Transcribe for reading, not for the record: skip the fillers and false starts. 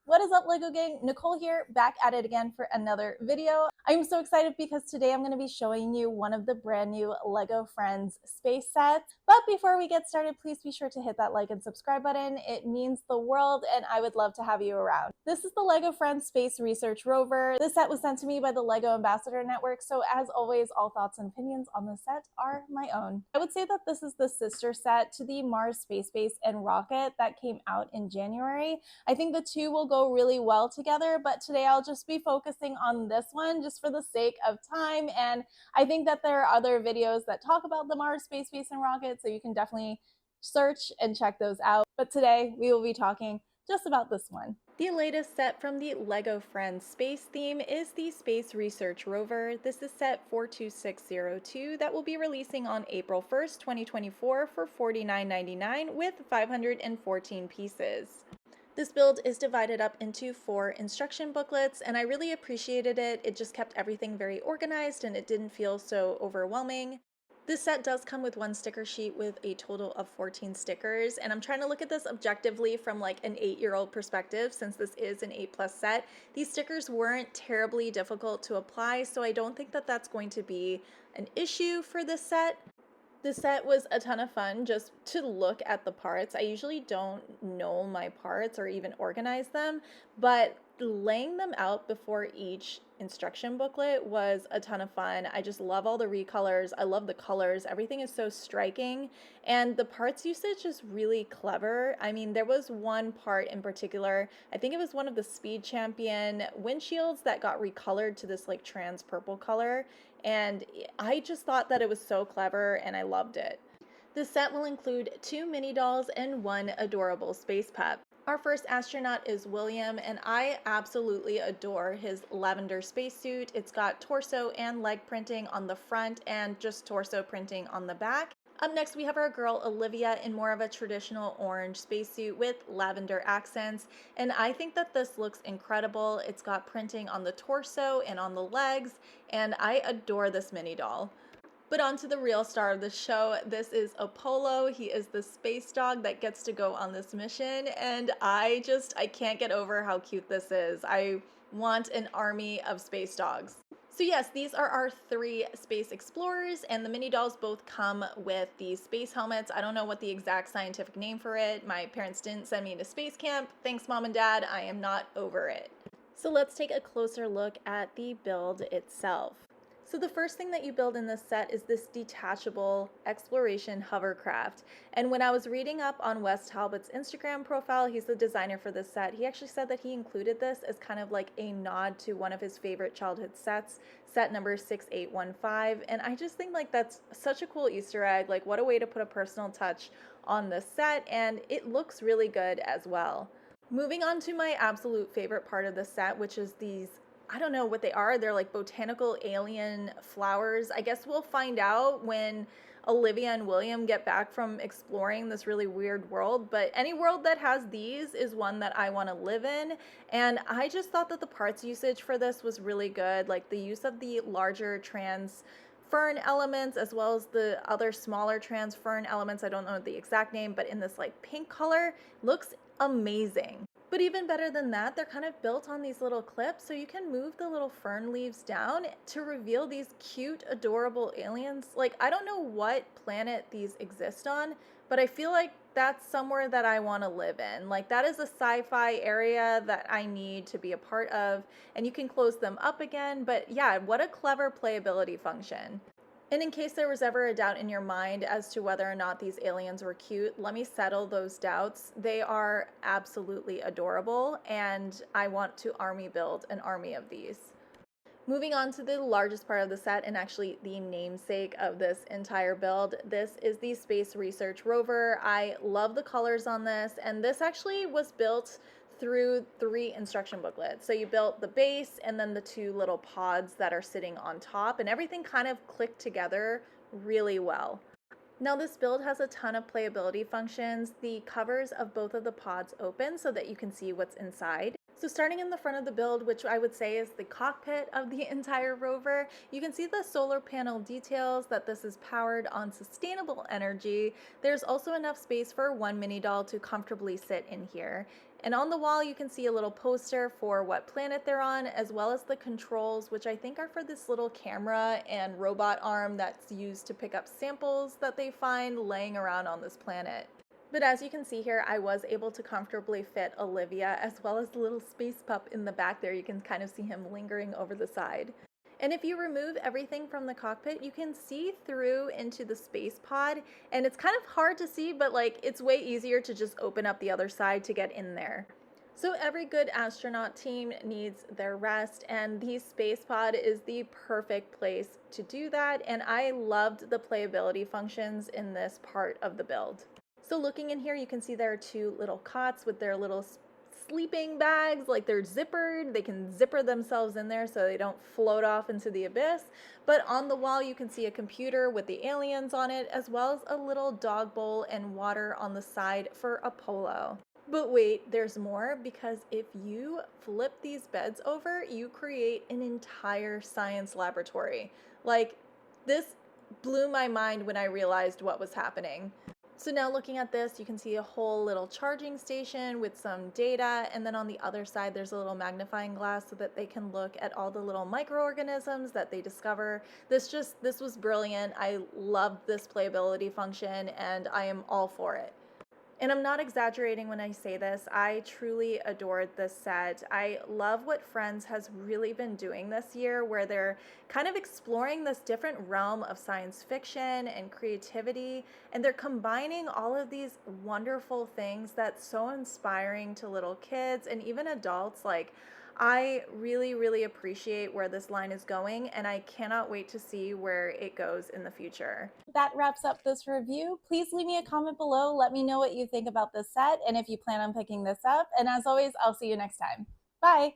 What is up, Lego gang? Nicole here, back at it again for another video. I'm so excited because today I'm going to be showing you one of the brand new Lego Friends space sets. But before we get started, please be sure to hit that like and subscribe button. It means the world and I would love to have you around. This is the Lego Friends Space Research Rover. This set was sent to me by the Lego Ambassador Network, so as always, all thoughts and opinions on the set are my own. I would say that this is the sister set to the Mars Space Base and Rocket that came out in January. I think the two will go really well together, but today I'll just be focusing on this one just for the sake of time. And I think that there are other videos that talk about the Mars Space Base and Rocket, so you can definitely search and check those out. But today we will be talking just about this one. The latest set from the LEGO Friends space theme is the Space Research Rover. This is set 42602 that will be releasing on April 1st, 2024 for $49.99 with 514 pieces. This build is divided up into 4 instruction booklets, and I really appreciated it. It just kept everything very organized and it didn't feel so overwhelming. This set does come with 1 sticker sheet with a total of 14 stickers, and I'm trying to look at this objectively from like an 8-year-old perspective since this is an 8+ set. These stickers weren't terribly difficult to apply, so I don't think that that's going to be an issue for this set. The set was a ton of fun just to look at the parts. I usually don't know my parts or even organize them, but laying them out before each instruction booklet was a ton of fun. I just love all the recolors. I love the colors. Everything is so striking, and the parts usage is really clever. I mean, there was one part in particular, I think it was one of the Speed Champion windshields that got recolored to this like trans purple color, and I just thought that it was so clever and I loved it. The set will include 2 mini dolls and 1 adorable space pup. Our first astronaut is William, and I absolutely adore his lavender spacesuit. It's got torso and leg printing on the front and just torso printing on the back. Up next, we have our girl Olivia in more of a traditional orange spacesuit with lavender accents, and I think that this looks incredible. It's got printing on the torso and on the legs, and I adore this mini doll. But on to the real star of the show. This is Apollo. He is the space dog that gets to go on this mission, and I can't get over how cute this is. I want an army of space dogs. So yes, these are our 3 space explorers, and the mini dolls both come with these space helmets. I don't know what the exact scientific name for it. My parents didn't send me to space camp. Thanks, Mom and Dad. I am not over it. So let's take a closer look at the build itself. So the first thing that you build in this set is this detachable exploration hovercraft. And when I was reading up on Wes Talbot's Instagram profile, he's the designer for this set, he actually said that he included this as kind of like a nod to one of his favorite childhood sets, set number 6815. And I just think like that's such a cool Easter egg. Like, what a way to put a personal touch on this set, and it looks really good as well. Moving on to my absolute favorite part of the set, which is these, I don't know what they are. They're like botanical alien flowers. I guess we'll find out when Olivia and William get back from exploring this really weird world. But any world that has these is one that I want to live in. And I just thought that the parts usage for this was really good. Like the use of the larger trans fern elements as well as the other smaller trans fern elements. I don't know the exact name, but in this like pink color, looks amazing. But even better than that, they're kind of built on these little clips, so you can move the little fern leaves down to reveal these cute, adorable aliens. Like, I don't know what planet these exist on, but I feel like that's somewhere that I want to live in. Like, that is a sci-fi area that I need to be a part of, and you can close them up again. But yeah, what a clever playability function. And in case there was ever a doubt in your mind as to whether or not these aliens were cute, let me settle those doubts. They are absolutely adorable, and I want to army build an army of these. Moving on to the largest part of the set, and actually the namesake of this entire build, this is the Space Research Rover. I love the colors on this, and this actually was built through 3 instruction booklets. So you built the base and then the 2 little pods that are sitting on top, and everything kind of clicked together really well. Now this build has a ton of playability functions. The covers of both of the pods open so that you can see what's inside. So starting in the front of the build, which I would say is the cockpit of the entire rover, you can see the solar panel details that this is powered on sustainable energy. There's also enough space for 1 mini doll to comfortably sit in here. And on the wall, you can see a little poster for what planet they're on, as well as the controls, which I think are for this little camera and robot arm that's used to pick up samples that they find laying around on this planet. But as you can see here, I was able to comfortably fit Olivia as well as the little space pup in the back there. You can kind of see him lingering over the side. And if you remove everything from the cockpit, you can see through into the space pod. And it's kind of hard to see, but like it's way easier to just open up the other side to get in there. So every good astronaut team needs their rest, and the space pod is the perfect place to do that. And I loved the playability functions in this part of the build. So looking in here, you can see there are two little cots with their little sleeping bags, like they're zippered. They can zipper themselves in there so they don't float off into the abyss. But on the wall, you can see a computer with the aliens on it, as well as a little dog bowl and water on the side for Apollo. But wait, there's more, because if you flip these beds over, you create an entire science laboratory. Like, this blew my mind when I realized what was happening. So now looking at this, you can see a whole little charging station with some data, and then on the other side there's a little magnifying glass so that they can look at all the little microorganisms that they discover. This was brilliant. I loved this playability function and I am all for it. And I'm not exaggerating when I say this. I truly adored this set. I love what Friends has really been doing this year, where they're kind of exploring this different realm of science fiction and creativity, and they're combining all of these wonderful things that's so inspiring to little kids and even adults. Like, I really, really appreciate where this line is going, and I cannot wait to see where it goes in the future. That wraps up this review. Please leave me a comment below. Let me know what you think about this set and if you plan on picking this up. And as always, I'll see you next time. Bye!